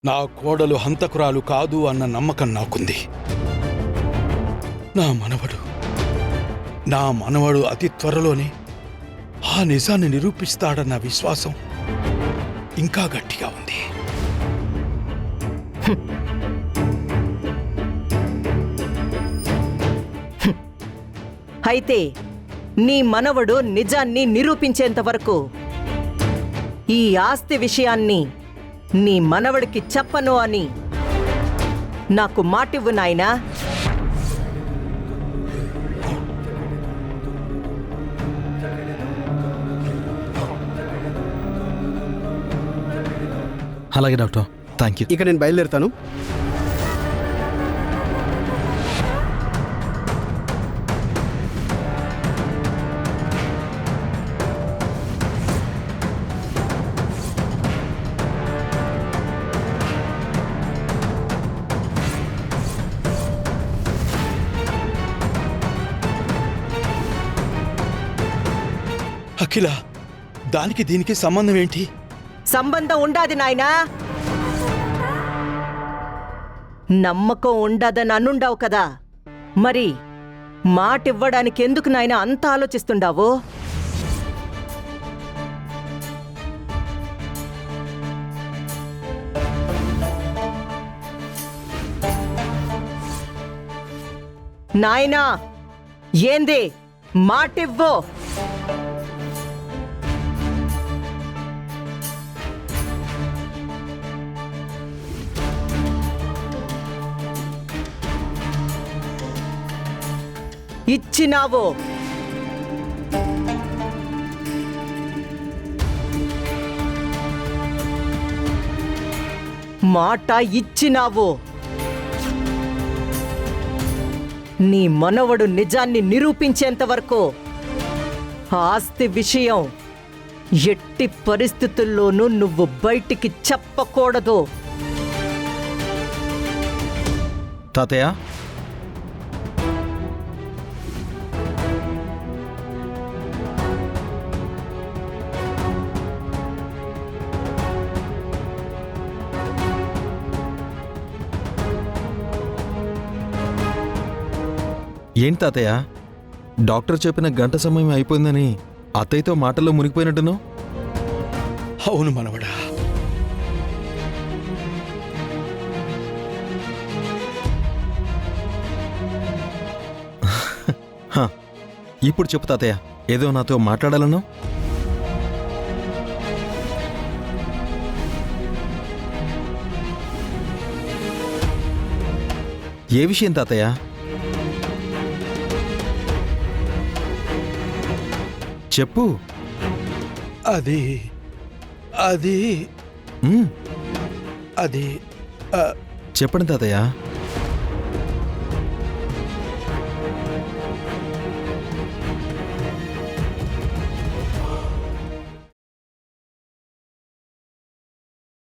నా కోడలు హంతకురాలు కాదు అన్న నమ్మకం నాకుంది. నా మనవడు అతి త్వరలోనే ఆ నిజాన్ని నిరూపిస్తాడన్న విశ్వాసం ఇంకా గట్టిగా ఉంది. అయితే నీ మనవడు నిజాన్ని నిరూపించేంత వరకు ఈ ఆస్తి విషయాన్ని నీ మనవడికి చెప్పను అని నాకు మాటివ్వు నాయనా. అలాగే డాక్టర్, థ్యాంక్ యూ. ఇక నేను బయలుదేరుతాను. అఖిల, దానికి దీనికి సంబంధం ఏంటి? సంబంధం ఉండాది నాయనా. నమ్మకం ఉండదని అనుండావు కదా, మరి మాటివ్వడానికి ఎందుకు నాయనా అంత ఆలోచిస్తుండావు? నాయనా, ఏంది మాటివ్వు. ఇచ్చినావు. మాట ఇచ్చినావు. నీ మనవడు నిజాన్ని నిరూపించేంత వరకు ఆస్తి విషయం ఎట్టి పరిస్థితుల్లోనూ నువ్వు బయటికి చెప్పకూడదు. తాతయ్య, ఏంటి తాతయ్య, డాక్టర్ చెప్పిన గంట సమయం అయిపోయిందని అత్తయ్యతో మాటల్లో మునిగిపోయినట్టును? అవును మనవడా, ఇప్పుడు చెప్పు తాతయ్య, ఏదో నాతో మాట్లాడాలను? ఏ విషయం తాతయ్య? చెప్పు. అది అది మ్, అది చెప్పండి తాతయ్య.